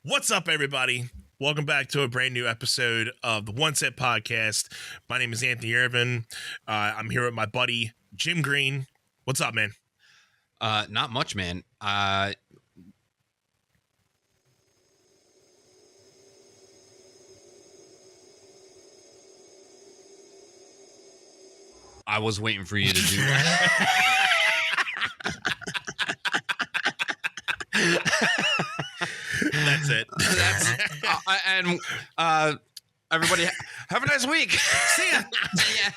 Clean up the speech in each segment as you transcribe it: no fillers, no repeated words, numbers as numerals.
What's up, everybody? Welcome back to a brand new episode of the One Set Podcast. My name is Anthony Irvin. I'm here with my buddy, Jim Green. What's up, man? Not much, man. I was waiting for you to do that. That's it. Everybody have a nice week. See ya. Yeah.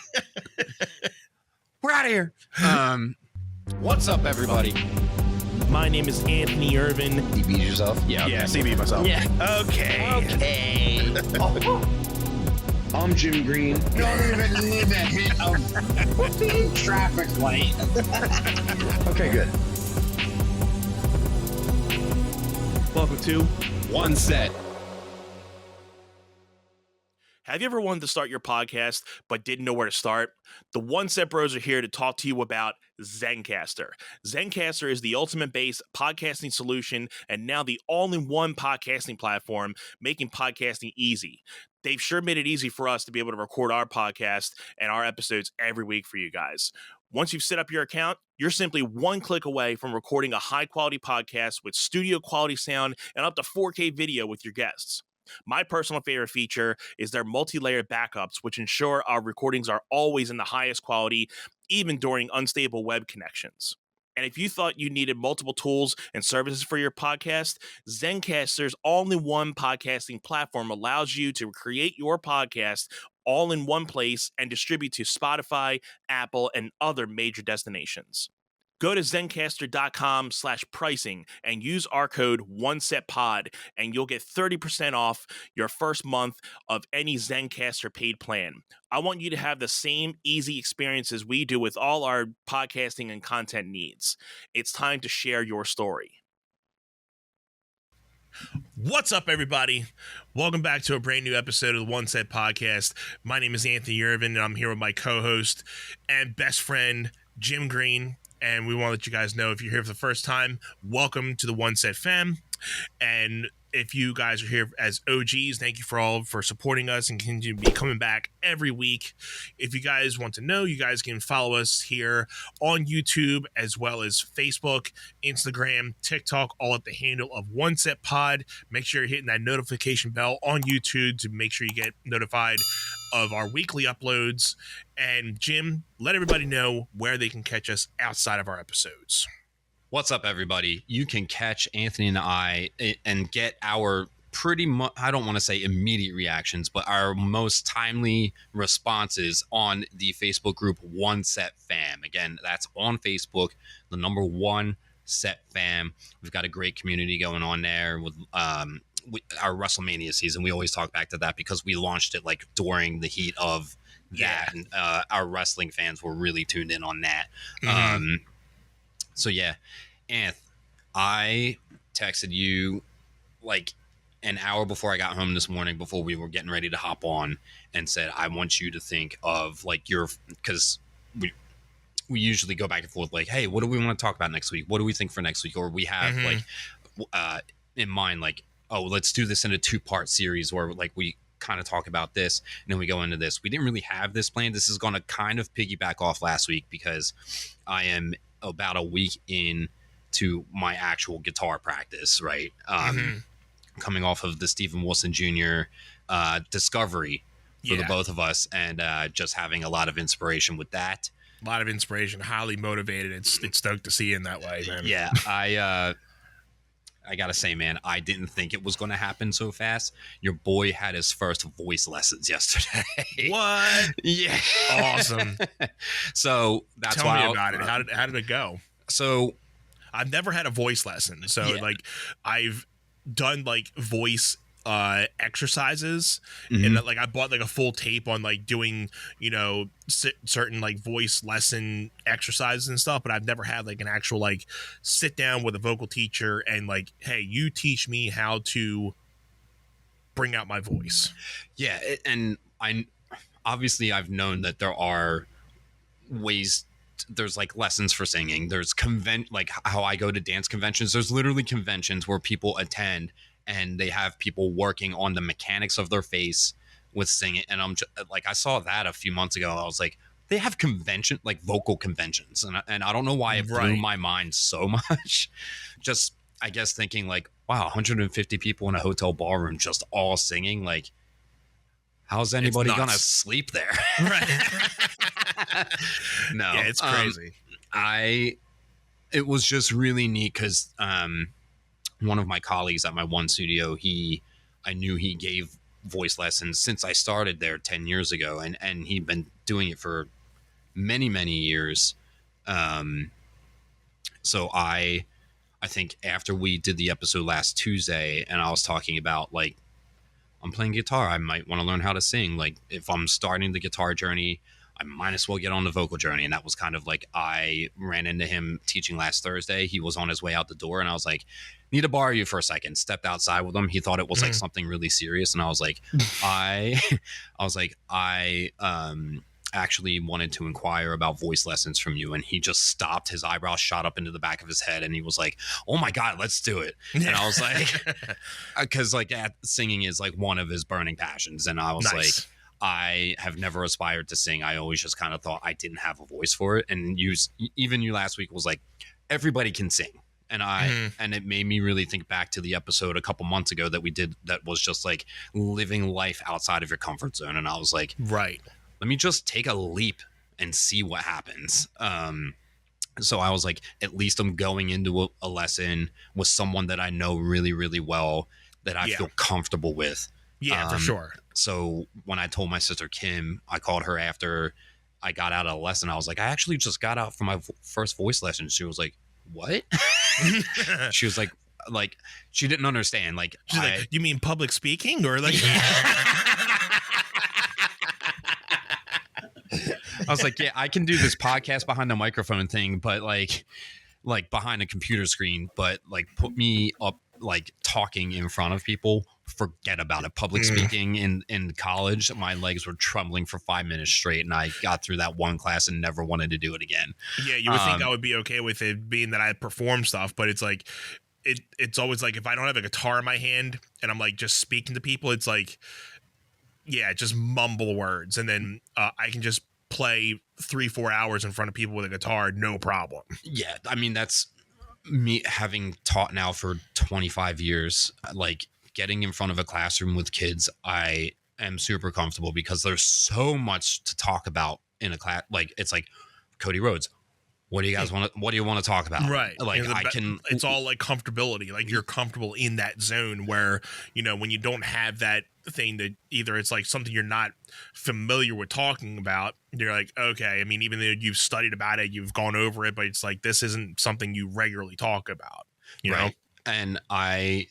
We're out of here. What's up, everybody? My name is Anthony Irvin. You beat yourself? Yeah, CB myself. Yeah. Okay. I'm Jim Green. Don't even need to hit a traffic light. Okay, good. Welcome to One Set. Have you ever wanted to start your podcast but didn't know where to start? The One Set Bros are here to talk to you about Zencastr. Zencastr is the ultimate base podcasting solution and now the all-in-one podcasting platform, making podcasting easy. They've sure made it easy for us to be able to record our podcast and our episodes every week for you guys. Once you've set up your account, you're simply one click away from recording a high-quality podcast with studio-quality sound and up to 4K video with your guests. My personal favorite feature is their multi-layered backups, which ensure our recordings are always in the highest quality, even during unstable web connections. And if you thought you needed multiple tools and services for your podcast, Zencastr's all-in-one podcasting platform allows you to create your podcast all in one place and distribute to Spotify, Apple, and other major destinations. Go to zencastr.com/pricing and use our code OneSetPod, and you'll get 30% off your first month of any Zencastr paid plan. I want you to have the same easy experience as we do with all our podcasting and content needs. It's time to share your story. What's up, everybody? Welcome back to a brand new episode of the One Set Podcast. My name is Anthony Irvin, and I'm here with my co-host and best friend, Jim Green. And we want to let you guys know, if you're here for the first time, welcome to the One Set fam. And if you guys are here as OGs, thank you for supporting us and continue to be coming back every week. If you guys want to know, you guys can follow us here on YouTube as well as Facebook, Instagram, TikTok, all at the handle of One Set Pod. Make sure you're hitting that notification bell on YouTube to make sure you get notified of our weekly uploads. And Jim, let everybody know where they can catch us outside of our episodes. What's up, everybody? You can catch Anthony and I and get our pretty much, I don't want to say immediate reactions, but our most timely responses on the Facebook group One Set Fam. Again, that's on Facebook, the number One Set Fam. We've got a great community going on there with our WrestleMania season. We always talk back to that because we launched it like during the heat of that. And our wrestling fans were really tuned in on that. Mm-hmm. So yeah, Anth, I texted you like an hour before I got home this morning, before we were getting ready to hop on, and said, I want you to think of like because we usually go back and forth like, hey, what do we want to talk about next week? What do we think for next week? Or we have like in mind, like, oh, let's do this in a 2-part series where like we kind of talk about this and then we go into this. We didn't really have this plan. This is going to kind of piggyback off last week because I am about a week in to my actual guitar practice, right? Coming off of the Stephen Wilson Jr. Discovery for the both of us, and just having a lot of inspiration with that. A lot of inspiration, highly motivated. It's stoked to see you in that way, man. Yeah, I gotta say, man, I didn't think it was going to happen so fast. Your boy had his first voice lessons yesterday. What? Yeah. Awesome. So that's Tell me about it. How did it go? So I've never had a voice lesson. So like I've done like voice exercises, and like I bought like a full tape on like doing, certain like voice lesson exercises and stuff, but I've never had like an actual like sit down with a vocal teacher and like, hey, you teach me how to bring out my voice. Yeah, and I've known that there are ways. There's like lessons for singing. There's like how I go to dance conventions. There's literally conventions where people attend and they have people working on the mechanics of their face with singing. And I'm just, like, I saw that a few months ago. I was like, they have vocal conventions, and I don't know why it blew Right. my mind so much. Just, I guess, thinking like, wow, 150 people in a hotel ballroom just all singing. Like, how's anybody gonna sleep there? Right. No, Yeah, it's crazy. It was just really neat because one of my colleagues at my one studio, I knew he gave voice lessons since I started there 10 years ago, and he'd been doing it for many years. So I think after we did the episode last Tuesday, and I was talking about, like, I'm playing guitar, I might want to learn how to sing. Like, if I'm starting the guitar journey, I might as well get on the vocal journey. And that was kind of like, I ran into him teaching last Thursday. He was on his way out the door, and I was like, need to borrow you for a second. Stepped outside with him. He thought it was like something really serious, and I was like, I actually wanted to inquire about voice lessons from you. And he just stopped. His eyebrows shot up into the back of his head, and he was like, oh my God, let's do it. And I was like, because like singing is like one of his burning passions. And I was like, I have never aspired to sing. I always just kind of thought I didn't have a voice for it. And even you last week was like, everybody can sing. And and it made me really think back to the episode a couple months ago that we did that was just like living life outside of your comfort zone. And I was like, right, let me just take a leap and see what happens. So I was like, at least I'm going into a lesson with someone that I know really, really well, that I feel comfortable with. Yeah, for sure. So when I told my sister Kim, I called her after I got out of the lesson. I was like, I actually just got out from my first voice lesson. She was like, what? She was like, she didn't understand. Like, she's like, you mean public speaking, or like? I was like, yeah, I can do this podcast behind the microphone thing, but like behind a computer screen, but like put me up like talking in front of people, forget about it. Public speaking in college, my legs were trembling for 5 minutes straight, and I got through that one class and never wanted to do it again. Yeah, you would think I would be okay with it being that I perform stuff, but it's like it's always like if I don't have a guitar in my hand and I'm like just speaking to people, it's like, yeah, just mumble words, and then I can just play 3-4 hours in front of people with a guitar, no problem. Yeah, I mean, that's me having taught now for 25 years. Like, getting in front of a classroom with kids, I am super comfortable because there's so much to talk about in a class. Like, it's like, Cody Rhodes, what do you guys want to talk about? Right. Like, it's all like comfortability. Like, you're comfortable in that zone where, you know, when you don't have that thing that either it's like something you're not familiar with talking about, you're like, okay, I mean, even though you've studied about it, you've gone over it, but it's like, this isn't something you regularly talk about, you know? And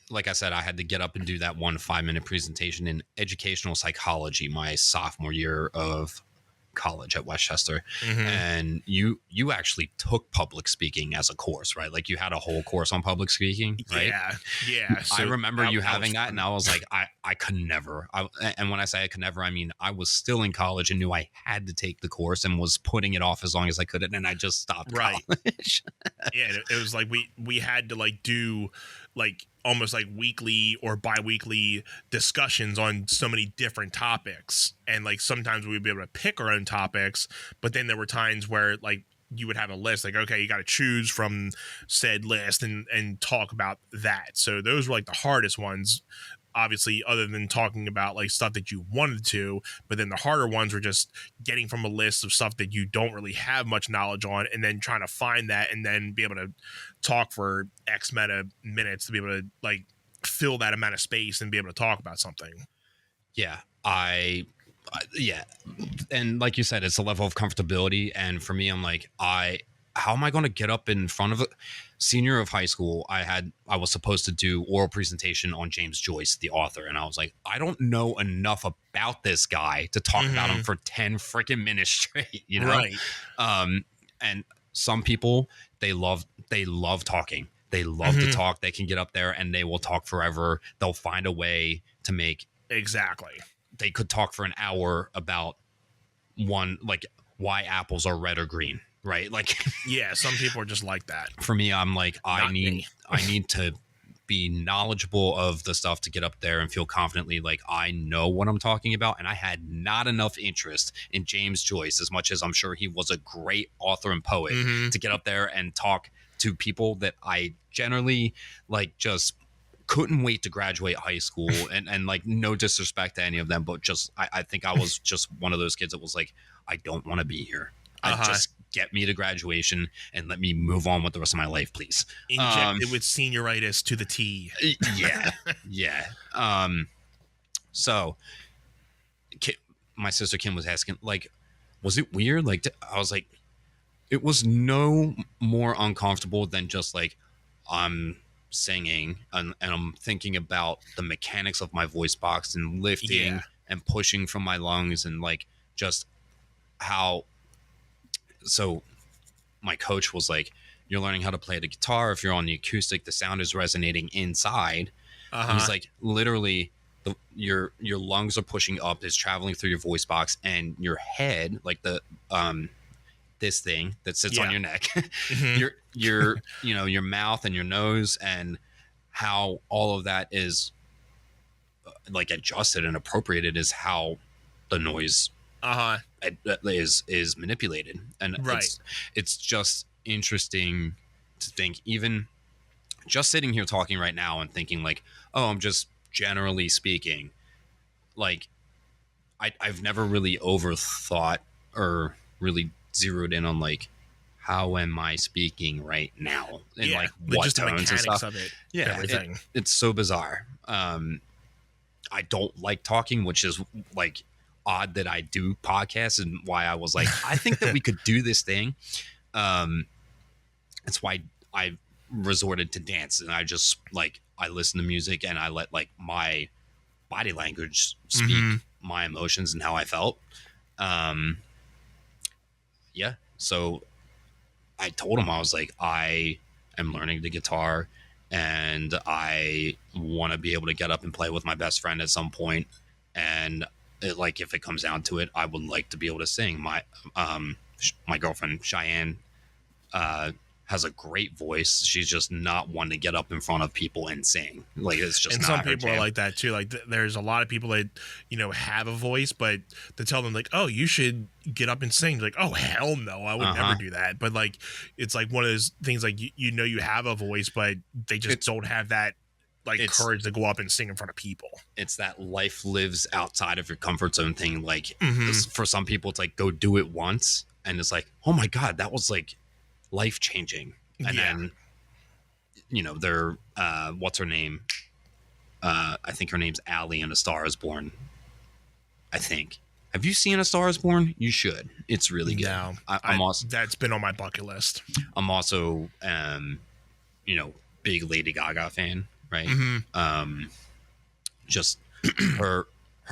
like I said, I had to get up and do that 5-minute presentation in educational psychology my sophomore year of college at Westchester. And you actually took public speaking as a course, right? Like, you had a whole course on public speaking, right? Yeah. So I remember you having that, and I was like, I could never. And when I say I could never, I mean, I was still in college and knew I had to take the course and was putting it off as long as I could, and I just stopped college. Yeah, it was like we had to like do like almost like weekly or bi-weekly discussions on so many different topics, and like sometimes we would be able to pick our own topics, but then there were times where like you would have a list, like, okay, you got to choose from said list and talk about that. So those were like the hardest ones, obviously, other than talking about like stuff that you wanted to. But then the harder ones were just getting from a list of stuff that you don't really have much knowledge on, and then trying to find that and then be able to talk for X meta minutes to be able to like fill that amount of space and be able to talk about something. Yeah, yeah. And like you said, it's a level of comfortability. And for me, I'm like, how am I going to get up in front of a senior of high school? I was supposed to do oral presentation on James Joyce, the author. And I was like, I don't know enough about this guy to talk about him for 10 freaking minutes straight, you know? Right. And some people, they love talking. They love to talk. They can get up there and they will talk forever. They'll find a way to make. Exactly. They could talk for an hour about like why apples are red or green. Right. Like, yeah, some people are just like that. For me, I'm like, I need to be knowledgeable of the stuff to get up there and feel confidently like I know what I'm talking about. And I had not enough interest in James Joyce, as much as I'm sure he was a great author and poet, to get up there and talk to people that I generally like just couldn't wait to graduate high school. And like, no disrespect to any of them, but just I think I was just one of those kids that was like, I don't want to be here. Just get me to graduation and let me move on with the rest of my life, please. Injected with senioritis to the T. Yeah. So my sister Kim was asking, like, was it weird? Like, I was like, it was no more uncomfortable than just like I'm singing and I'm thinking about the mechanics of my voice box and lifting and pushing from my lungs and like just how. So my coach was like, you're learning how to play the guitar. If you're on the acoustic, the sound is resonating inside. He's like, literally your lungs are pushing up, is traveling through your voice box, and your head, like the this thing that sits on your neck, your your mouth and your nose, and how all of that is like adjusted and appropriated is how the noise is manipulated. And it's just interesting to think, even just sitting here talking right now and thinking like, oh, I'm just generally speaking, like I've never really overthought or really zeroed in on like, how am I speaking right now, and like what just tones the mechanics and stuff. of it, everything. It's so bizarre. I don't like talking, which is like odd that I do podcasts, and why I was like, I think that we could do this thing. That's why I resorted to dance, and I just like, I listen to music and I let like my body language speak my emotions and how I felt. So I told him, I was like, I am learning the guitar and I want to be able to get up and play with my best friend at some point. And like, if it comes down to it, I would like to be able to sing. My girlfriend Cheyenne has a great voice. She's just not one to get up in front of people and sing. Like, it's just and not some her people jam. are like that too. Like there's a lot of people that have a voice, but to tell them like, oh, you should get up and sing, like, oh hell no, I would never do that. But like, it's like one of those things, like you have a voice, but they just don't have that like courage to go up and sing in front of people. It's that life lives outside of your comfort zone thing. Like for some people, it's like, go do it once, and it's like, oh my god, that was like life changing. And then they're what's her name, I think her name's Allie in A Star Is Born. I think, have you seen A Star Is Born? You should. It's really good. No, I'm also, that's been on my bucket list. I'm also big Lady Gaga fan, right? Just her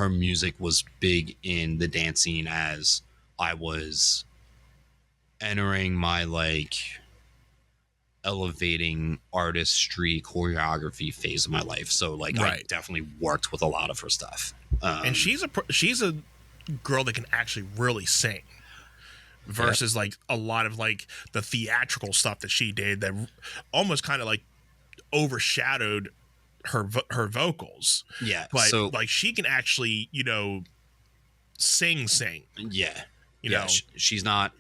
music was big in the dance scene as I was entering my like elevating artistry choreography phase of my life. So like, I definitely worked with a lot of her stuff. And she's a girl that can actually really sing, versus like a lot of like the theatrical stuff that she did that almost kind of like overshadowed her vocals. But so like, she can actually sing. She's not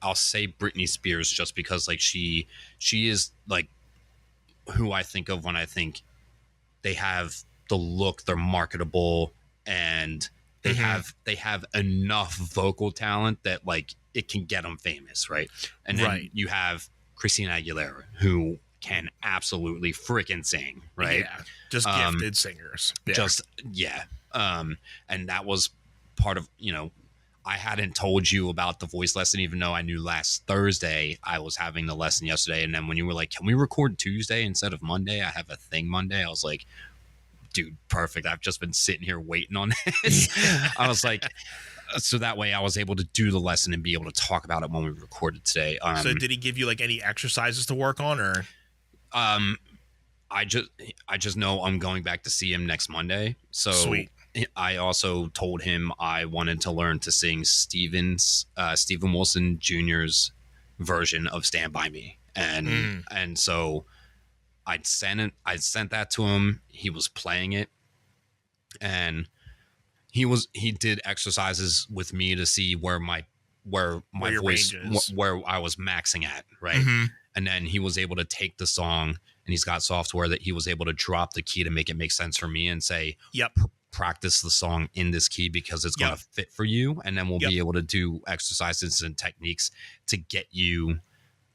I'll say Britney Spears, just because like she is like who I think of when I think they have the look, they're marketable, and they have enough vocal talent that like it can get them famous, right? And then you have Christina Aguilera, who can absolutely freaking sing, right? Just gifted singers. And that was part of, I hadn't told you about the voice lesson, even though I knew last Thursday I was having the lesson yesterday. And then when you were like, can we record Tuesday instead of Monday? I have a thing Monday. I was like, dude, perfect. I've just been sitting here waiting on this. I was like, so that way I was able to do the lesson and be able to talk about it when we recorded today. So did he give you like any exercises to work on, or? I just know I'm going back to see him next Monday. So sweet. I also told him I wanted to learn to sing Steven Wilson Jr.'s version of Stand By Me. And so I sent that to him. He was playing it, and he did exercises with me to see where my your voice, range is. where I was maxing at, right? Mm-hmm. And then he was able to take the song, and he's got software that he was able to drop the key to make it make sense for me and say, Yep. practice the song in this key because it's going Yep. to fit for you, and then we'll Yep. be able to do exercises and techniques to get you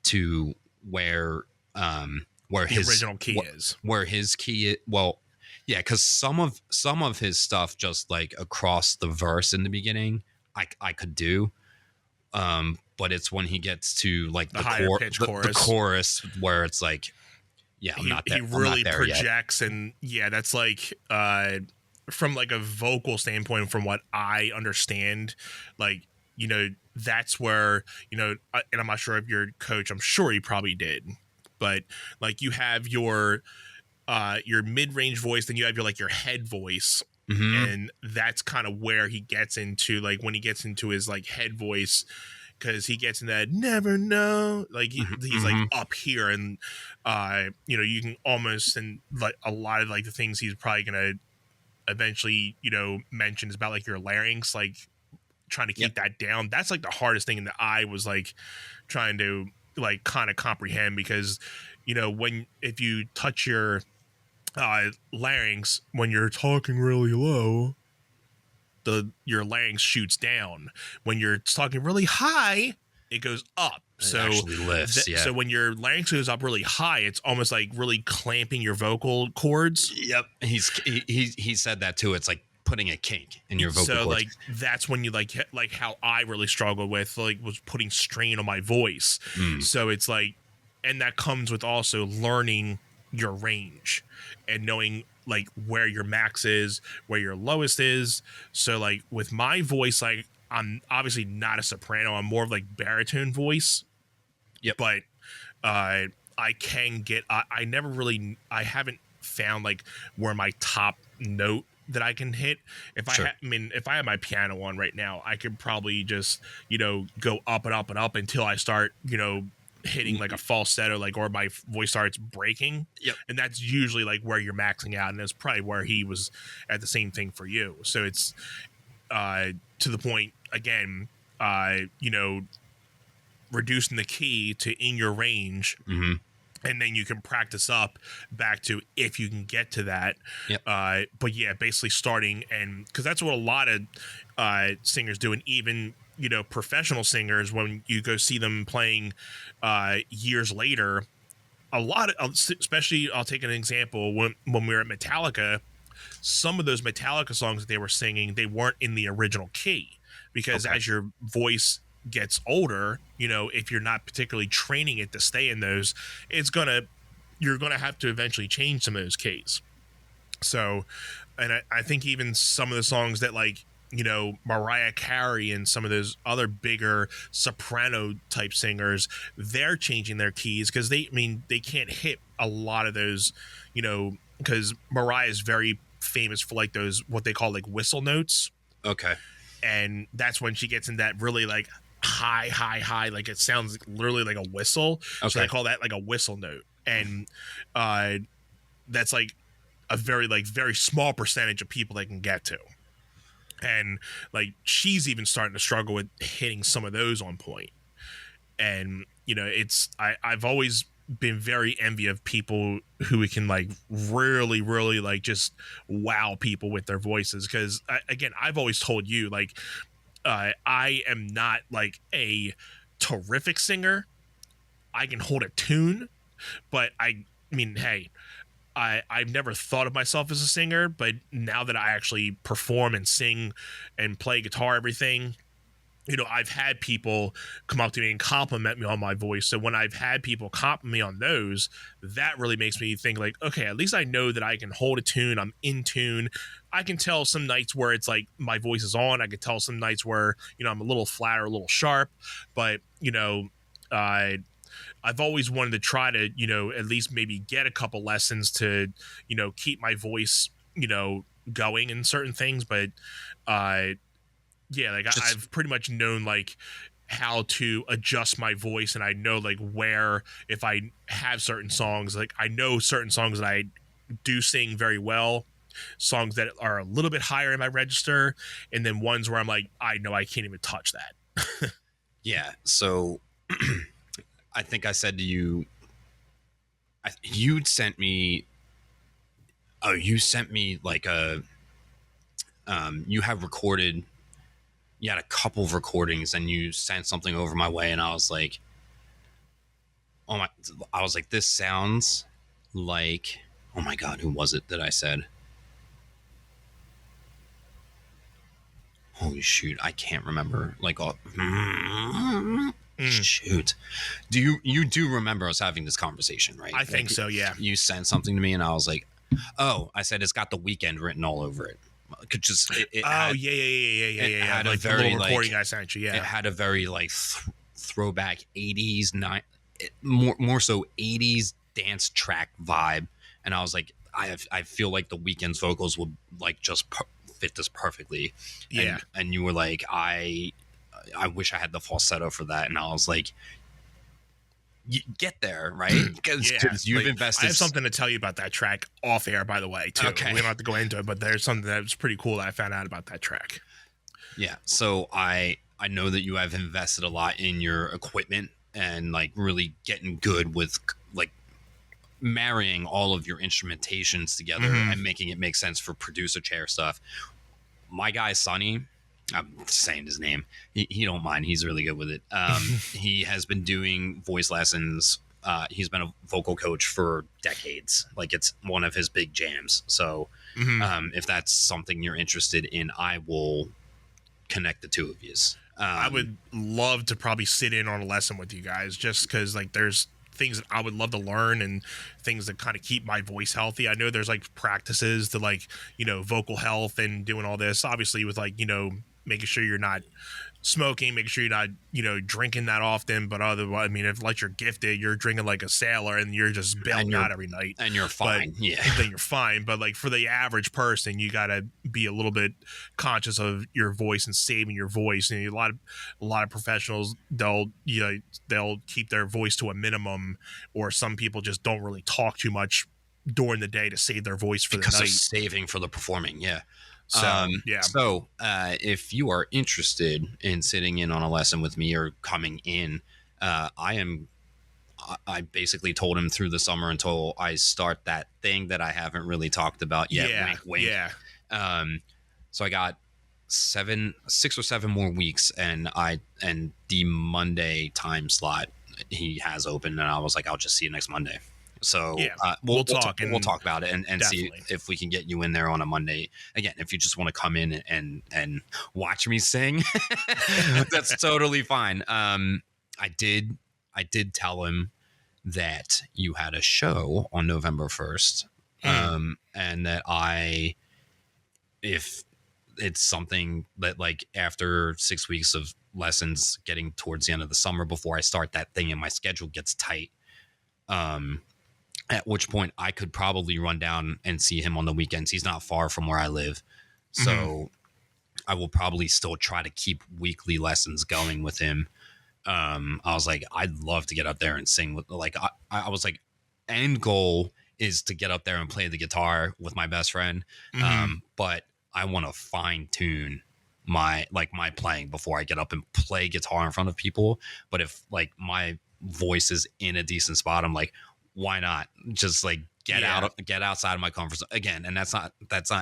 to where The his original key is. where his key well, yeah, because some of his stuff, just like across the verse in the beginning, I could do, but it's when he gets to like The higher pitch the chorus. chorus where it's like, yeah, I'm not there. He really I'm not there projects, and yeah, that's like from like a vocal standpoint, from what I understand, like, that's where, and I'm not sure if your coach, I'm sure he probably did, but like you have your mid-range voice, then you have your head voice, yet. and that's kind of where he gets into, like, when he gets into his like head voice, because he gets in that never know, like he's like up here, and you can almost, and like a lot of like the things he's probably gonna eventually mention is about like your larynx, like trying to keep that down. That's like the hardest thing that I was like trying to like kind of comprehend, because if you touch your larynx when you're talking really low, your larynx shoots down. When you're talking really high, it goes up. It actually lifts. So when your larynx goes up really high, it's almost like really clamping your vocal cords. Yep. He said that too. It's like putting a kink in your vocal so cords. like that's when you like how I really struggled with, like, was putting strain on my voice. So it's like, and that comes with also learning your range and knowing like where your max is, where your lowest is. So like with my voice, like I'm obviously not a soprano, I'm more of like baritone voice. Yep. But I can get I never really, I haven't found like where my top note that I can hit. If Sure. if I have my piano on right now, I could probably just go up and up and up until I start hitting like a falsetto, like, or my voice starts breaking. Yep. And that's usually like where you're maxing out, and that's probably where he was at the same thing for you. So it's to the point again, reducing the key to in your range. Mm-hmm. And then you can practice up back to, if you can get to that. Yep. But yeah, basically starting, and because that's what a lot of singers do, and even professional singers, when you go see them playing years later, a lot of, especially, I'll take an example, when we were at Metallica, some of those Metallica songs that they were singing, they weren't in the original key, because as your voice gets older, if you're not particularly training it to stay in those, you're gonna have to eventually change some of those keys. So, and I think even some of the songs that, like, Mariah Carey and some of those other bigger soprano type singers, they're changing their keys because they can't hit a lot of those, because Mariah is very famous for like those, what they call like whistle notes. Okay. And that's when she gets in that really like high, like it sounds literally like a whistle. Okay. So they call that like a whistle note. And that's like a very small percentage of people they can get to. And like she's even starting to struggle with hitting some of those on point. And I've always been very envious of people who can like really like just wow people with their voices, because again, I've always told you, like, I am not like a terrific singer. I can hold a tune, but hey, I've never thought of myself as a singer, but now that I actually perform and sing and play guitar, everything, I've had people come up to me and compliment me on my voice. So when I've had people compliment me on those, that really makes me think like, okay, at least I know that I can hold a tune. I'm in tune. I can tell some nights where it's like my voice is on. I can tell some nights where, I'm a little flat or a little sharp, but, I've always wanted to try to, at least maybe get a couple lessons to, keep my voice, going in certain things. But, yeah, like I've pretty much known, like, how to adjust my voice, and I know like where, if I have certain songs, like I know certain songs that I do sing very well, songs that are a little bit higher in my register, and then ones where I'm like, I know I can't even touch that. Yeah. So I think I said to you, you'd sent me. Oh, you sent me like a. You have recorded. You had a couple of recordings, and you sent something over my way, and I was like, oh my! I was like, this sounds like. Oh my god, who was it that I said? Holy shoot, I can't remember. Like, shoot. You do remember us having this conversation, right? I think so, yeah. You sent something to me, and I was like, "Oh," I said, "It's got the weekend written all over it." Could just yeah. It had like a very the little recording like, I sent you, yeah. It had a very like throwback '80s, more so '80s dance track vibe, and I was like, I feel like the weekend's vocals would like just fit this perfectly. Yeah. And you were like, I wish I had the falsetto for that. And I was like, you get there, right? Because you've invested. I have something to tell you about that track off air, by the way, too. Okay. We don't have to go into it, but there's something that was pretty cool that I found out about that track. Yeah. So I know that you have invested a lot in your equipment and like really getting good with like marrying all of your instrumentations together and making it make sense for producer chair stuff. My guy Sonny, I'm saying his name, he don't mind, he's really good with it. He has been doing voice lessons. He's been a vocal coach for decades. Like, it's one of his big jams. So if that's something you're interested in, I will connect the two of you. I would love to probably sit in on a lesson with you guys, just because like there's things that I would love to learn and things that kind of keep my voice healthy. I know there's like practices to like, vocal health and doing all this, obviously with like, making sure you're not smoking, making sure you're not, drinking that often. But otherwise, I mean, if like you're gifted, you're drinking like a sailor and you're just bailing out every night and you're fine. Then you're fine. But like for the average person, you got to be a little bit conscious of your voice and saving your voice. And a lot of professionals, they'll keep their voice to a minimum, or some people just don't really talk too much during the day to save their voice for because the night. They're saving for the performing. Yeah. So, So if you are interested in sitting in on a lesson with me or coming in, I basically told him through the summer until I start that thing that I haven't really talked about yet. Yeah. Wink, wink. Yeah. So I got 6 or 7 more weeks, and the Monday time slot he has open, and I was like, I'll just see you next Monday. So we'll talk about it and see if we can get you in there on a Monday. Again, if you just want to come in and watch me sing, that's totally fine. I did tell him that you had a show on November 1st, and that if it's something that like after 6 weeks of lessons, getting towards the end of the summer before I start that thing and my schedule gets tight, at which point I could probably run down and see him on the weekends. He's not far from where I live. So I will probably still try to keep weekly lessons going with him. I was like, I'd love to get up there and sing with, like, I was like, end goal is to get up there and play the guitar with my best friend. But I want to fine tune my playing before I get up and play guitar in front of people. But if like my voice is in a decent spot, I'm like, why not just like get outside of my comfort zone again? And that's not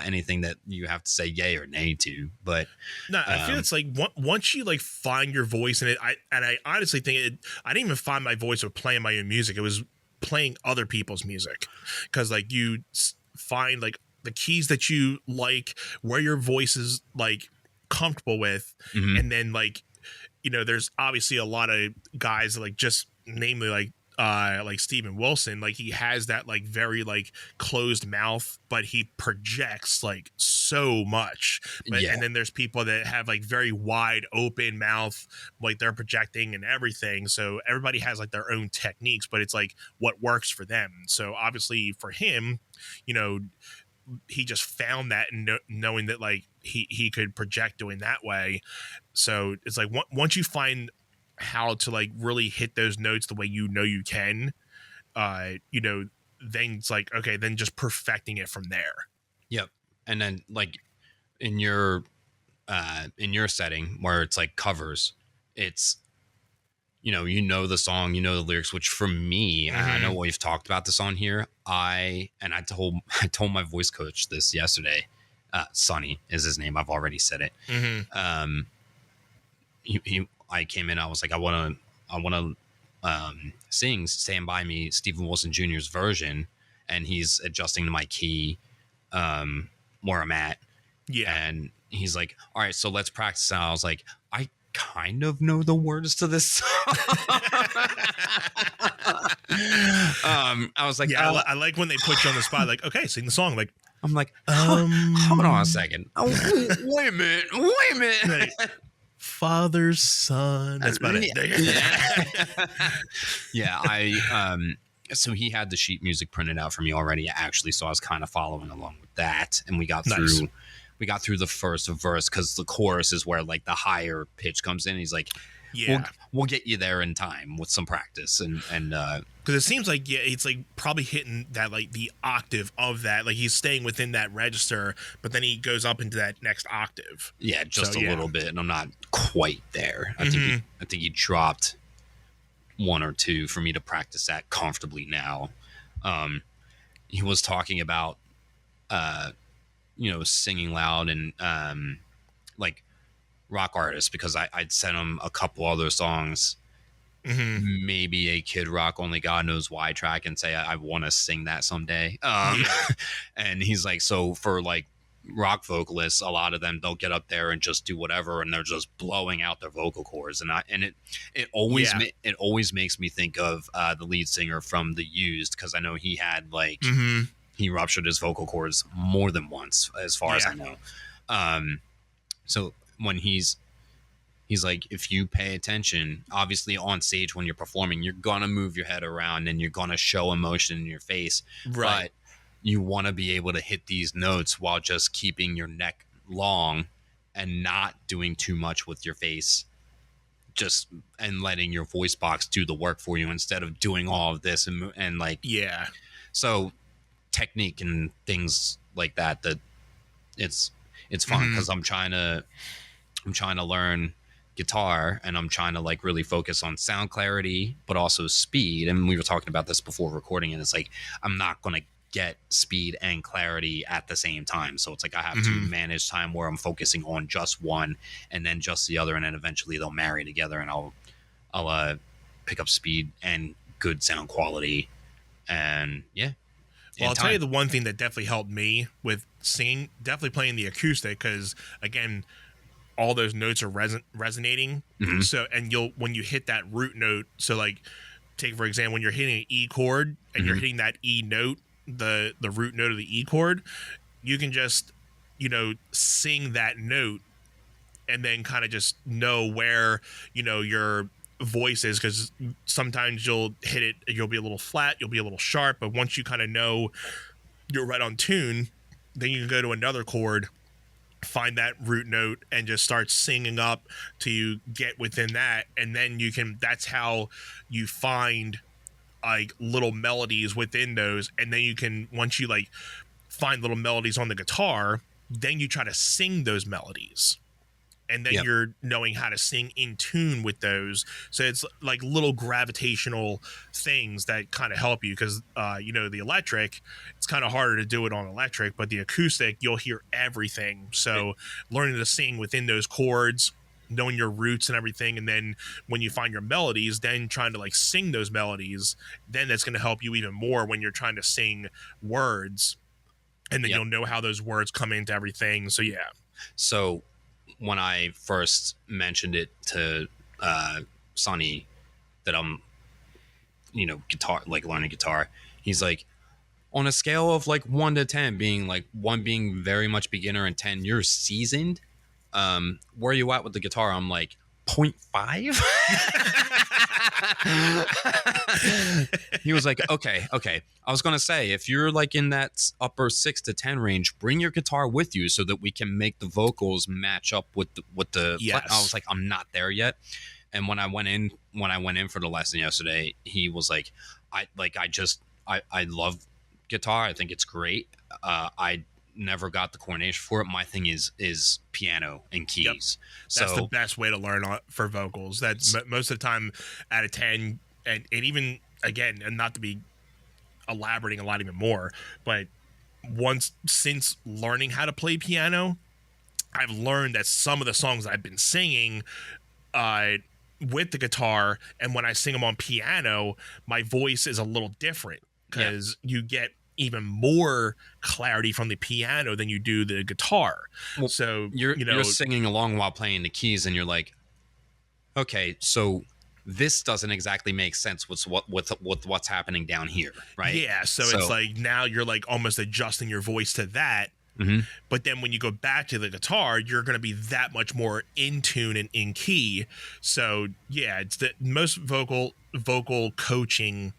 anything that you have to say yay or nay to, but no, I feel it's like once you like find your voice in it, I honestly think I didn't even find my voice with playing my own music. It was playing other people's music, because like you find like the keys that you like, where your voice is like comfortable with, and then like there's obviously a lot of guys that, like, just namely like Steven Wilson, like he has that like very like closed mouth, but he projects like so much. And then there's people that have like very wide open mouth, like they're projecting and everything. So everybody has like their own techniques, but it's like what works for them. So obviously for him, he just found that, and knowing that like he could project doing that way. So it's like once you find how to like really hit those notes the way you can, then it's like, okay, then just perfecting it from there. Yep. And then like in your setting where it's like covers, it's the song, the lyrics, which for me, I know we've talked about this on here. I told my voice coach this yesterday. Sonny is his name. I've already said it. I came in, I was like, I want to sing Stand By Me, Stephen Wilson Jr.'s version. And he's adjusting to my key, where I'm at. Yeah. And he's like, all right, so let's practice. And I was like, I kind of know the words to this song. I was like, yeah, I like when they put you on the spot, like, okay, sing the song. Like, I'm like, hold on a second. Oh, wait a minute. Like, father, son. That's about it. Yeah, so he had the sheet music printed out for me already, actually. So I was kind of following along with that, and we got through the first verse, because the chorus is where like the higher pitch comes in. He's like, yeah, we'll get you there in time with some practice, and because it seems like it's like probably hitting that like the octave of that, like he's staying within that register, but then he goes up into that next octave. Yeah, just a little bit, and I'm not quite there. I think he dropped one or two for me to practice that comfortably now. He was talking about singing loud and like rock artists, because I'd sent him a couple other songs, maybe a Kid Rock Only God Knows Why track, and say I want to sing that someday. And he's like, so for like rock vocalists, a lot of them, they'll get up there and just do whatever, and they're just blowing out their vocal cords, and it always makes me think of the lead singer from The Used, because I know he had like he ruptured his vocal cords more than once, as far as I know. So when he's like, if you pay attention, obviously on stage when you're performing, you're gonna move your head around and you're gonna show emotion in your face, right? But you want to be able to hit these notes while just keeping your neck long and not doing too much with your face, and letting your voice box do the work for you, instead of doing all of this and like, yeah. So technique and things like that it's fun, because I'm trying to learn guitar, and I'm trying to like really focus on sound clarity, but also speed. And we were talking about this before recording, and it's like, I'm not going to get speed and clarity at the same time. So it's like, I have to manage time where I'm focusing on just one and then just the other. And then eventually they'll marry together, and I'll pick up speed and good sound quality. And yeah. Well, I'll tell you the one thing that definitely helped me with singing, definitely playing the acoustic, because again, all those notes are resonating. So, and when you hit that root note, so like, take for example, when you're hitting an E chord and you're hitting that E note, the root note of the E chord, you can just, sing that note, and then kind of just know where, your voice is, because sometimes you'll hit it, you'll be a little flat, you'll be a little sharp, but once you kind of know you're right on tune, then you can go to another chord, find that root note, and just start singing up to get within that. And then that's how you find like little melodies within those. And then you can, once you like find little melodies on the guitar, then you try to sing those melodies, and then you're knowing how to sing in tune with those. So it's like little gravitational things that kind of help you, because the electric, it's kind of harder to do it on electric, but the acoustic, you'll hear everything. So learning to sing within those chords, knowing your roots and everything, and then when you find your melodies, then trying to like sing those melodies, then that's going to help you even more when you're trying to sing words, and then you'll know how those words come into everything. So yeah. So when I first mentioned it to Sonny that I'm, guitar, like learning guitar, he's like, on a scale of like 1 to 10, being like 1 being very much beginner and 10 you're seasoned, where are you at with the guitar? I'm like 0.5. He was like, okay. I was gonna say, if you're like in that upper 6 to 10 range, bring your guitar with you so that we can make the vocals match up with the yes. I was like, I'm not there yet. And when I went in for the lesson yesterday, he was like, I love guitar. I think it's great. I never got the coordination for it. My thing is piano and keys. That's the So best way to learn for vocals. That's most of the time out of 10, and even again, and not to be elaborating a lot even more, but since learning how to play piano, I've learned that some of the songs I've been singing with the guitar, and when I sing them on piano, my voice is a little different because you get even more clarity from the piano than you do the guitar. well, So you're singing along while playing the keys, and you're like, okay, so this doesn't exactly make sense with what's happening down here, right? Yeah, so it's like now you're like almost adjusting your voice to that. Mm-hmm. But then when you go back to the guitar, you're going to be that much more in tune and in key. So yeah, it's the most vocal coaching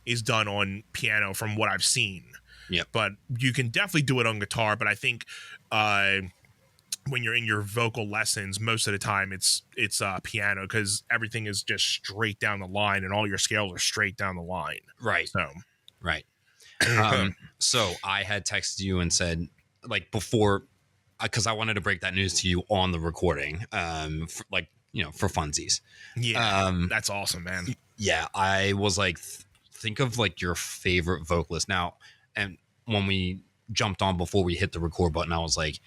is done on piano from what I've seen. Yeah, but you can definitely do it on guitar. But I think when you're in your vocal lessons, most of the time it's piano, because everything is just straight down the line and all your scales are straight down the line. Right. So right. So I had texted you and said, like, before, because I wanted to break that news to you on the recording, for funsies. Yeah, that's awesome, man. Yeah, I was like, think of like your favorite vocalist now. And when we jumped on before we hit the record button, I was like,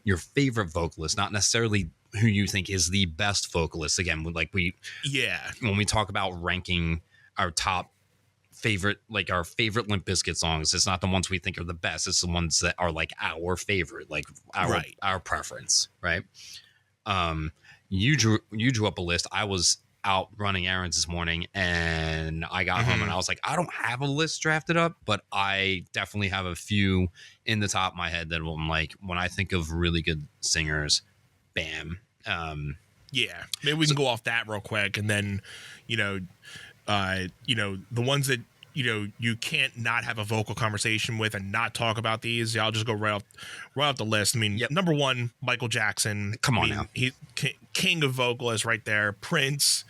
your favorite vocalist, not necessarily who you think is the best vocalist. Again, when we talk about ranking our top favorite, like our favorite Limp Bizkit songs, it's not the ones we think are the best. It's the ones that are like our favorite, like our preference, right? You drew up a list. I was out running errands this morning, and I got home and I was like, I don't have a list drafted up, but I definitely have a few in the top of my head that I'm like, when I think of really good singers, bam. Yeah, maybe we can go off that real quick, and then the ones that you can't not have a vocal conversation with and not talk about these. I'll just go right off the list. I mean, number one, Michael Jackson. Come on now, he's king of vocalists right there. Prince,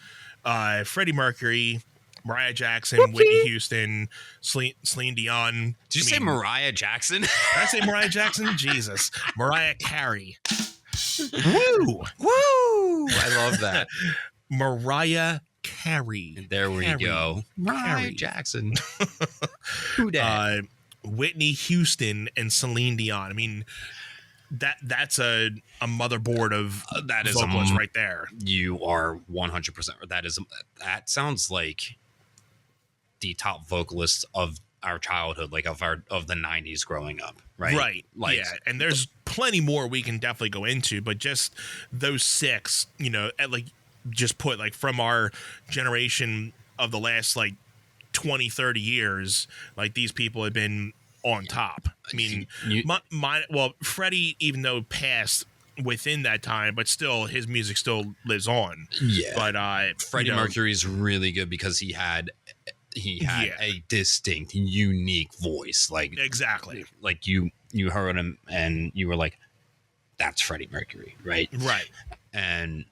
Freddie Mercury, Mariah Jackson, Whitney Houston, Celine Dion. Did you say Mariah Jackson? Did I say Mariah Jackson? Jesus, Mariah Carey. Woo! I love that. Mariah Carey. There we go. Mariah Jackson. Who dat? Whitney Houston and Celine Dion. I mean, that's a motherboard of that is vocalists right there. You are 100%. That sounds like the top vocalist of our childhood, like of the 90s growing up, right? Right. Like, yeah, and there's plenty more we can definitely go into, but just those six, just put like from our generation of the last like 20-30 years, like these people have been on top. I mean, Freddie, even though passed within that time, but still his music still lives on. Yeah. But Freddie Mercury's really good because he had a distinct, unique voice. Like exactly. Like you heard him and you were like, that's Freddie Mercury, right? Right. And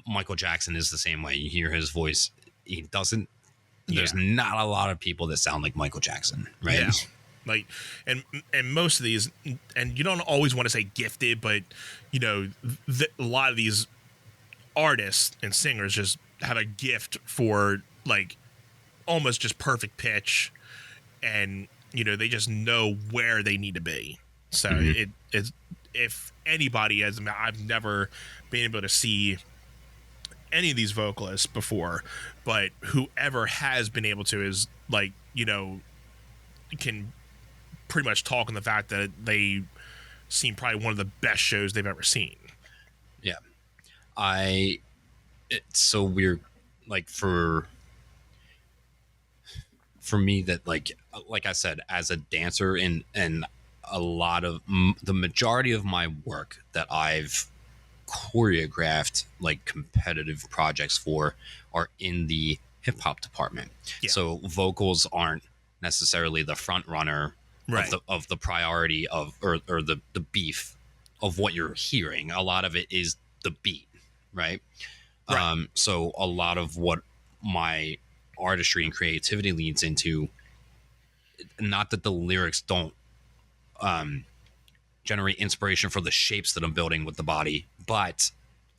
Michael Jackson is the same way. You hear his voice, he doesn't. There's not a lot of people that sound like Michael Jackson, right? Yeah. Like, and most of these, and you don't always want to say gifted, but a lot of these artists and singers just have a gift for like almost just perfect pitch, and they just know where they need to be. So it's, if anybody has, I've never been able to see any of these vocalists before, but whoever has been able to is like, can pretty much talk on the fact that they seem probably one of the best shows they've ever seen. Yeah. It's so weird. Like for me that like I said, as a dancer and a lot of the majority of my work that I've choreographed like competitive projects for are in the hip hop department. Yeah. So vocals aren't necessarily the front runner of the priority of or the beef of what you're hearing. A lot of it is the beat, right? Right. So a lot of what my artistry and creativity leads into, not that the lyrics don't um, generate inspiration for the shapes that I'm building with the body, but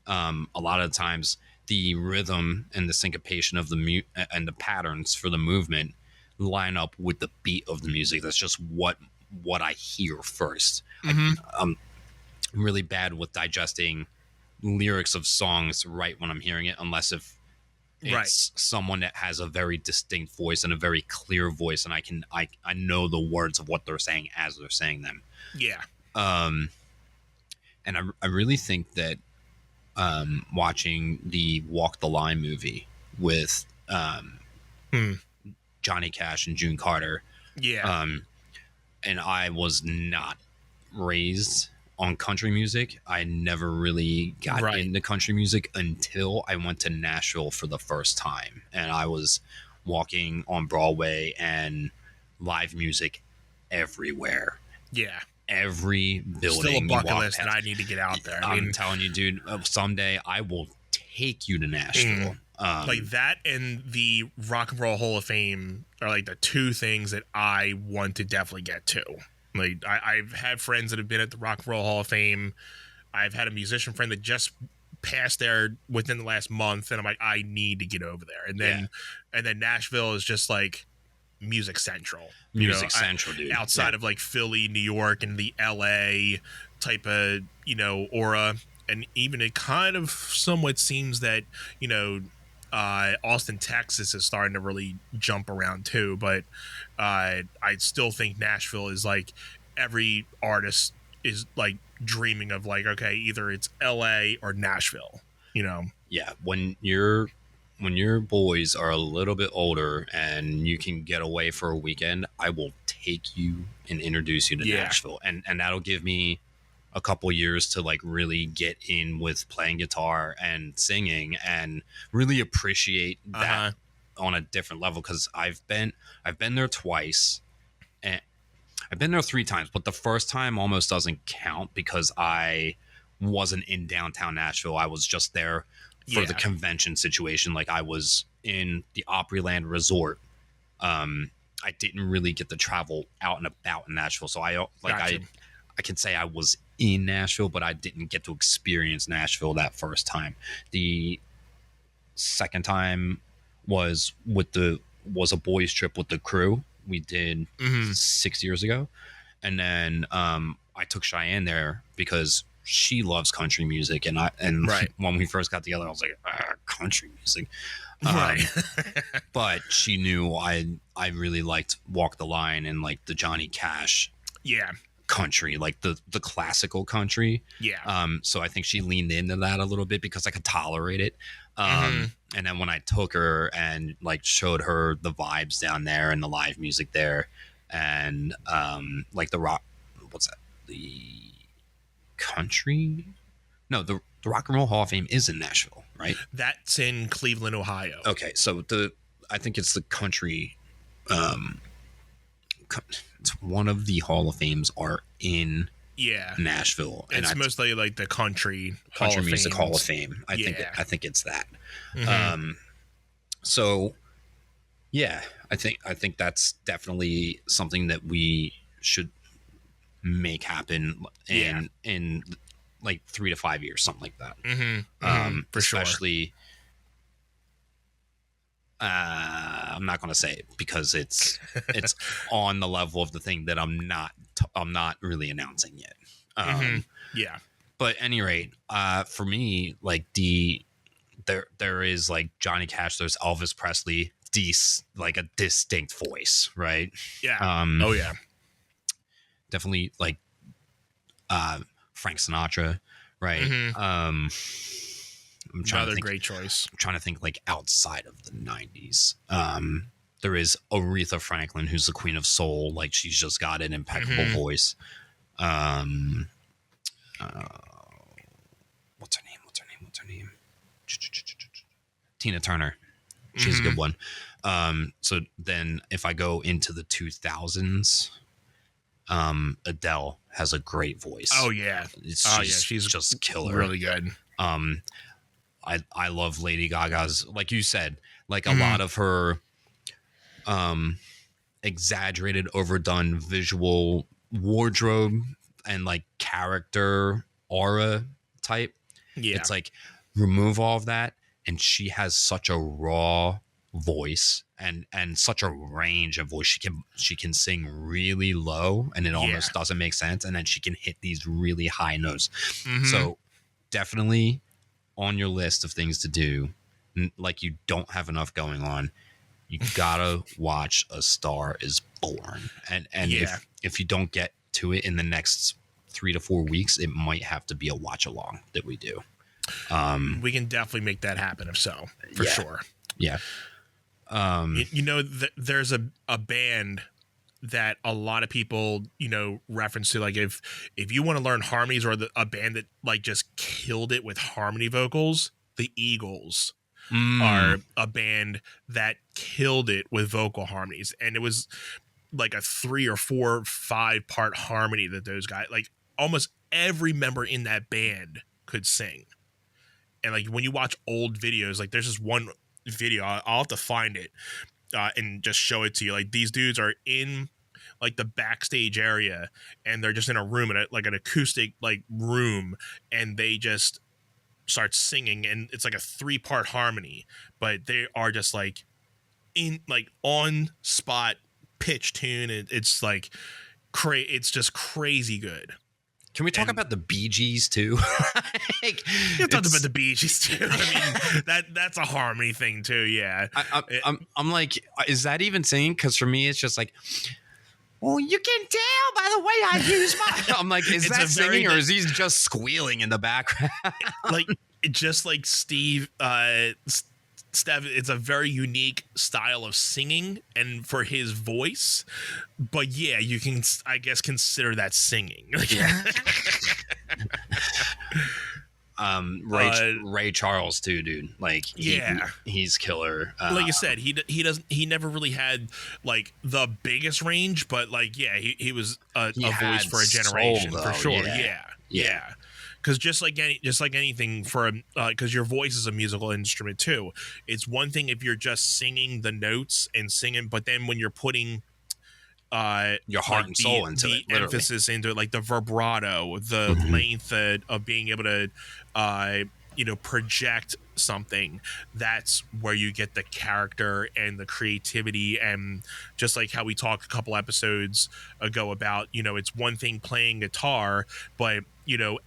a lot of the times the rhythm and the syncopation of and the patterns for the movement line up with the beat of the music. That's just what I hear first. Mm-hmm. I'm really bad with digesting lyrics of songs right when I'm hearing it, unless if Right. it's someone that has a very distinct voice and a very clear voice, and I know the words of what they're saying as they're saying them. Yeah. Um, and I really think that watching the Walk the Line movie with Hmm. Johnny Cash and June Carter, Yeah. and I was not raised on country music. I never really got Right. into country music until I went to Nashville for the first time, and I was walking on Broadway and live music everywhere. Yeah. Every building. Still a you bucket walk list that past. I need to get out there. I I'm mean, telling you, dude, someday I will take you to Nashville. like that and the Rock and Roll Hall of Fame are like the two things that I want to definitely get to. Like I've had friends that have been at the Rock and Roll Hall of Fame. I've had a musician friend that just passed there within the last month, and I'm like, I need to get over there. And then Nashville is just like music central. Music Central, dude. Outside of like Philly, New York, and the LA type of, aura. And even it kind of somewhat seems that, Austin, Texas is starting to really jump around too. But I still think Nashville is like every artist is like dreaming of like, okay, either it's LA or Nashville. Yeah, when your boys are a little bit older and you can get away for a weekend, I will take you and introduce you to Nashville, and that'll give me a couple years to like really get in with playing guitar and singing and really appreciate that on a different level, because I've been there twice, and I've been there 3 times, but the first time almost doesn't count because I wasn't in downtown Nashville. I was just there for the convention situation. Like I was in the Opryland Resort. I didn't really get to travel out and about in Nashville. So I can say I was in Nashville, but I didn't get to experience Nashville that first time. The second time was a boys trip with the crew we did 6 years ago. And then I took Cheyenne there because she loves country music, and when we first got together, I was like, country music, Right. but she knew I really liked Walk the Line and like the Johnny Cash country, like the classical country. So I think she leaned into that a little bit because I could tolerate it. And then when I took her and like showed her the vibes down there and the live music there, and like the rock, what's that, the country, no, the Rock and Roll Hall of Fame is in Nashville, right? That's in Cleveland, Ohio. Okay, so I think it's the country, it's one of the Hall of Fames are in Nashville, and it's mostly like the country music Hall of Fame. I think it's that. So yeah, I think that's definitely something that we should make happen in like 3 to 5 years, something like that. For especially sure. I'm not going to say it because it's on the level of the thing that I'm not really announcing yet. But at any rate, for me, like there is like Johnny Cash, there's Elvis Presley, like a distinct voice, right? Definitely like Frank Sinatra, right? I'm trying Another to think, great choice. I'm trying to think like outside of the 90s. There is Aretha Franklin, who's the queen of soul. Like she's just got an impeccable voice. What's her name? Tina Turner. She's a good one. So then if I go into the 2000s, Adele has a great voice. Oh yeah. She's just killer. Really good. I love Lady Gaga's, like you said, like a lot of her exaggerated, overdone visual wardrobe and like character aura type. Yeah. It's like remove all of that, and she has such a raw voice and such a range of voice. She can sing really low and it almost doesn't make sense, and then she can hit these really high notes. So definitely on your list of things to do, like you don't have enough going on, you gotta watch A Star Is Born. And if you don't get to it in the next 3 to 4 weeks, it might have to be a watch along that we do. We can definitely make that happen if so, for sure. Yeah. There's a band that a lot of people, reference to, like if you want to learn harmonies, or a band that like just killed it with harmony vocals, the Eagles are a band that killed it with vocal harmonies. And it was like a 3 or 4 or 5 part harmony that those guys, like almost every member in that band could sing. And like when you watch old videos, like there's this one video, I'll have to find it and just show it to you. Like these dudes are in like the backstage area, and they're just in a room, like an acoustic like room, and they just start singing, and it's like a 3-part harmony, but they are just like in like on spot pitch tune. It's like it's just crazy good. Can we talk about the Bee Gees too? Like, you talked about the Bee Gees too. I mean, that's a harmony thing too. Yeah. I'm like, is that even singing? Because for me, it's just like, well, you can tell by the way I use my. I'm like, is that singing, or is he just squealing in the background? Like, just like Steve, Steph, it's a very unique style of singing, and for his voice. But yeah, you can, I guess, consider that singing. Yeah. Ray Charles too, dude. Like, he's killer. Like you said, he never really had like the biggest range, but like, yeah, he was a voice for a generation, soul, for sure. Yeah. Because just like anything, because your voice is a musical instrument too. It's one thing if you're just singing the notes and singing, but then when you're putting your heart and soul into it, the emphasis into it, like the vibrato, the length of being able to project something, that's where you get the character and the creativity. And just like how we talked a couple episodes ago about, it's one thing playing guitar, but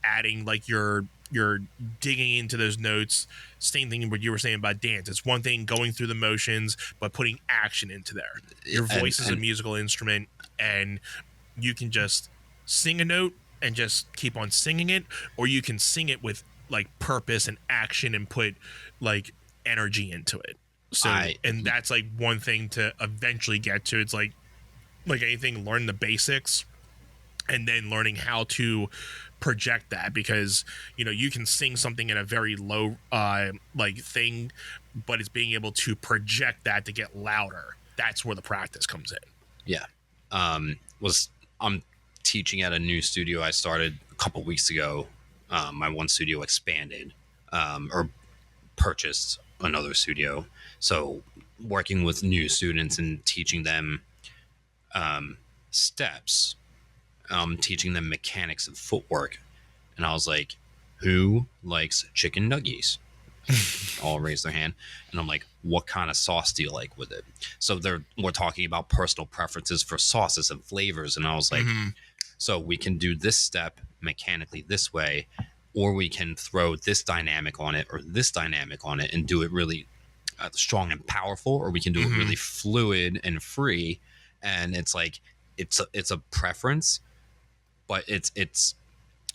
adding like you're digging into those notes. Same thing what you were saying about dance. It's one thing going through the motions, but putting action into there. Your voice is a musical instrument, and you can just sing a note and just keep on singing it, or you can sing it with like purpose and action and put like energy into it. So and that's like one thing to eventually get to. It's like anything, learn the basics and then learning how to project that, because you can sing something in a very low like thing, but it's being able to project that to get louder. That's where the practice comes in. Yeah. I'm teaching at a new studio I started a couple weeks ago. My one studio expanded or purchased another studio, so working with new students and teaching them steps, teaching them mechanics of footwork. And I was like, who likes chicken nuggies? All raise their hand. And I'm like, what kind of sauce do you like with it? So we're talking about personal preferences for sauces and flavors. And I was like, so we can do this step mechanically this way, or we can throw this dynamic on it or this dynamic on it and do it really strong and powerful, or we can do it really fluid and free. And it's like, it's a preference, but it's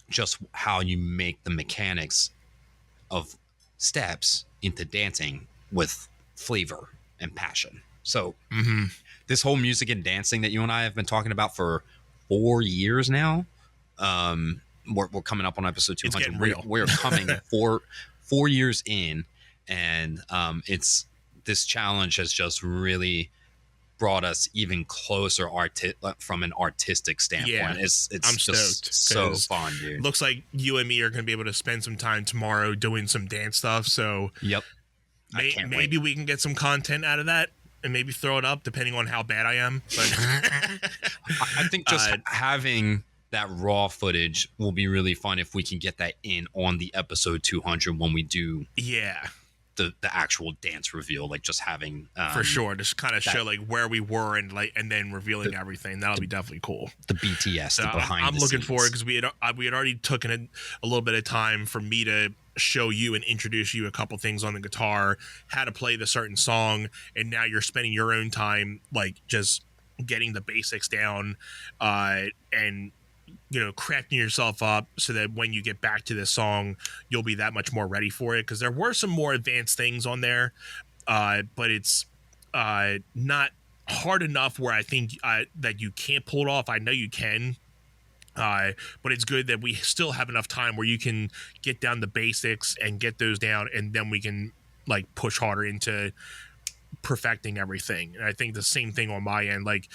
just how you make the mechanics of steps into dancing with flavor and passion. So this whole music and dancing that you and I have been talking about for 4 years now, we're coming up on episode 200. We're coming 4 years in, and it's this challenge has just really brought us even closer from an artistic standpoint. Yeah, It's I'm just stoked so 'cause fun, dude. looks like you and me are going to be able to spend some time tomorrow doing some dance stuff. So Yep. I can't wait. maybe we can get some content out of that and maybe throw it up depending on how bad I am. But I think just having that raw footage will be really fun if we can get that in on the episode 200 when we do yeah, the actual dance reveal, like just having for sure, just kind of that- show like where we were and then revealing everything. That'll be definitely cool. the BTS, So the behind I'm the looking scenes. forward because we had already taken a little bit of time for me to show you and introduce you a couple things on the guitar, how to play the certain song, and now you're spending your own time like just getting the basics down, and crafting yourself up so that when you get back to this song, you'll be that much more ready for it. Because there were some more advanced things on there, but it's not hard enough where I think that you can't pull it off. I know you can. But it's good that we still have enough time where you can get down the basics and get those down, and then we can like push harder into perfecting everything. And I think the same thing on my end. Like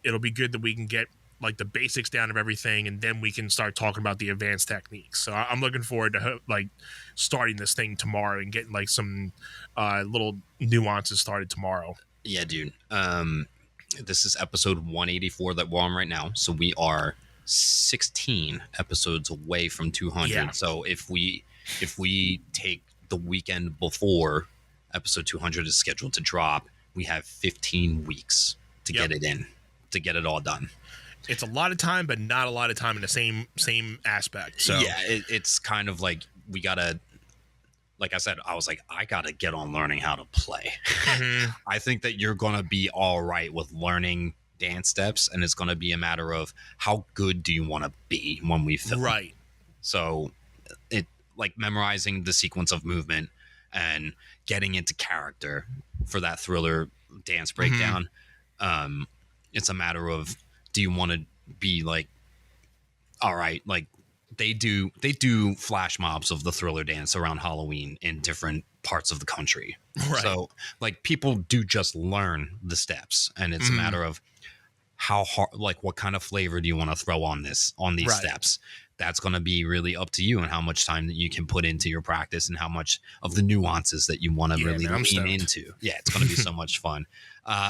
it'll be good that we can get like the basics down of everything, and then we can start talking about the advanced techniques. So I'm looking forward to like starting this thing tomorrow and getting like some little nuances started tomorrow. Yeah, dude. This is episode 184 that we're on right now, so we are 16 episodes away from 200. Yeah. So if we take the weekend before episode 200 is scheduled to drop, we have 15 weeks to get it in, to get it all done. It's a lot of time, but not a lot of time in the same aspect. So yeah, it's kind of like we gotta, like I said, I was like, I gotta get on learning how to play. Mhm. I think that you're gonna be all right with learning dance steps, and it's gonna be a matter of how good do you want to be when we film. Right. So it like memorizing the sequence of movement and getting into character for that Thriller dance breakdown. It's a matter of, do you want to be like, all right, like they do flash mobs of the Thriller dance around Halloween in different parts of the country. Right. So like people do just learn the steps, and it's a matter of how hard, like what kind of flavor do you want to throw on these Right. steps. That's going to be really up to you, and how much time that you can put into your practice, and how much of the nuances that you want to really man, I'm lean stoked. into. Yeah, it's going to be so much fun.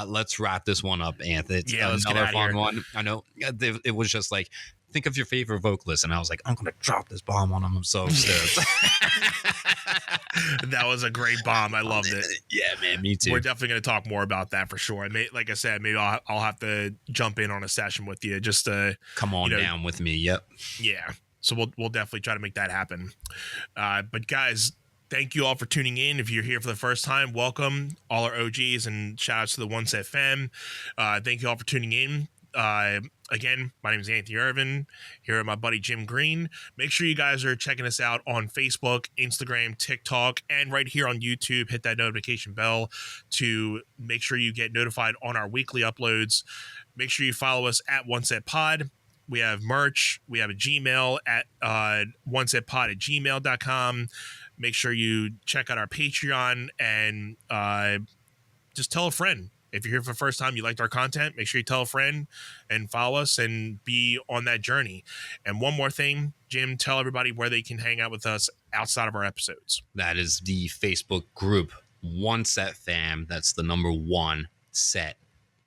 Let's wrap this one up, Anthony. It's Yeah, let's get another outta fun here. one. I know it was just like, think of your favorite vocalist, and I was like, I'm going to drop this bomb on him. I'm so stoked. That was a great bomb. I loved it. Yeah, man, me too. We're definitely going to talk more about that for sure. Like I said, maybe I'll have to jump in on a session with you just to Come on down with me. Yep. yeah. So we'll definitely try to make that happen. But guys, thank you all for tuning in. If you're here for the first time, welcome all our OGs, and shout outs to the One Set Fam. Thank you all for tuning in. Again, my name is Anthony Irvin, here with my buddy Jim Green. Make sure you guys are checking us out on Facebook, Instagram, TikTok, and right here on YouTube. Hit that notification bell to make sure you get notified on our weekly uploads. Make sure you follow us at One Set Pod. We have merch. We have a Gmail at onesetpod@gmail.com. Make sure you check out our Patreon, and just tell a friend. If you're here for the first time, you liked our content, make sure you tell a friend and follow us and be on that journey. And one more thing, Jim, tell everybody where they can hang out with us outside of our episodes. That is the Facebook group, One Set Fam. That's the number One Set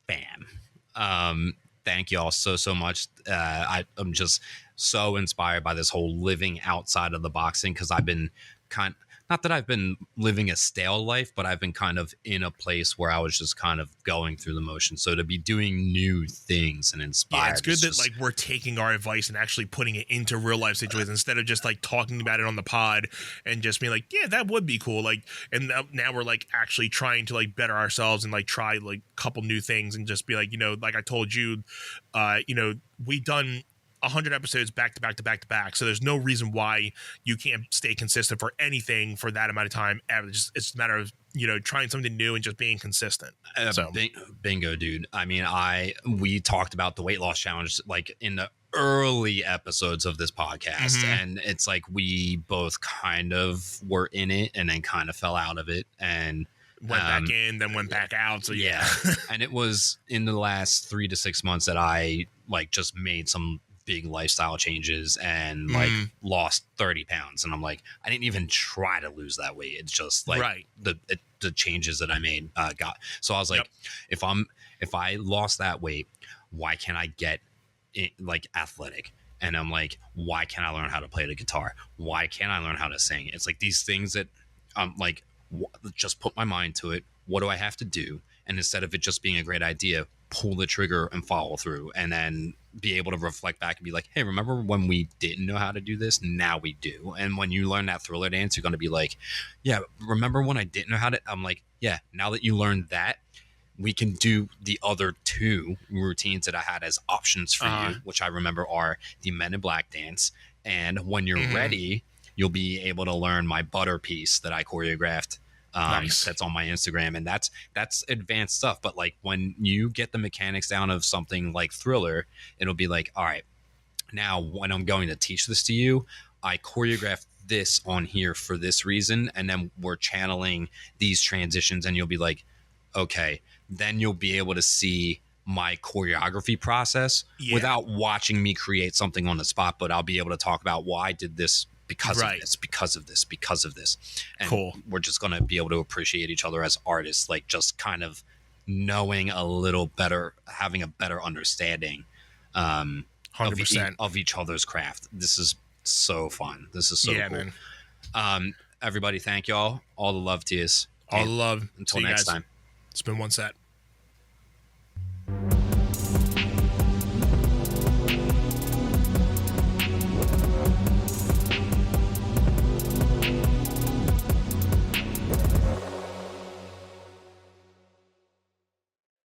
Fam. Thank you all so much. I'm just so inspired by this whole living outside of the boxing, because I've been not that I've been living a stale life, but I've been kind of in a place where I was just kind of going through the motion. So to be doing new things and inspired. Yeah, it's good that like we're taking our advice and actually putting it into real life situations instead of just like talking about it on the pod and just being like, yeah, that would be cool. Like, and now we're like actually trying to like better ourselves and like try like a couple new things and just be like, like I told you, we done 100 episodes back to back to back to back. So there's no reason why you can't stay consistent for anything for that amount of time. It's a matter of, trying something new and just being consistent. Bingo, dude. I mean, we talked about the weight loss challenge like in the early episodes of this podcast, and it's like we both kind of were in it and then kind of fell out of it. And Went back in, then went back out. So yeah. And it was in the last 3 to 6 months that I like just made some big lifestyle changes and like lost 30 pounds. And I'm like, I didn't even try to lose that weight. It's just like the changes that I made got. So I was like, if I lost that weight, why can't I get like athletic? And I'm like, why can't I learn how to play the guitar? Why can't I learn how to sing? It's like these things that I'm like, just put my mind to it. What do I have to do? And instead of it just being a great idea, pull the trigger and follow through, and then be able to reflect back and be like, hey, remember when we didn't know how to do this? Now we do. And when you learn that Thriller dance, you're going to be like, yeah, remember when I didn't know how to? I'm like, yeah, now that you learned that, we can do the other 2 routines that I had as options for you, which I remember are the Men in Black dance. And when you're ready, you'll be able to learn my butter piece that I choreographed. Nice. That's on my Instagram, and that's advanced stuff. But like when you get the mechanics down of something like Thriller, it'll be like, all right, now when I'm going to teach this to you, I choreographed this on here for this reason, and then we're channeling these transitions, and you'll be like, okay, then you'll be able to see my choreography process without watching me create something on the spot, but I'll be able to talk about why I did this because of this, because of this, because of this. And we're just going to be able to appreciate each other as artists, like just kind of knowing a little better, having a better understanding 100% of each other's craft. This is so fun. This is so cool. Man. Everybody, thank y'all. All the love to you. All the love. Until next time. It's been one set.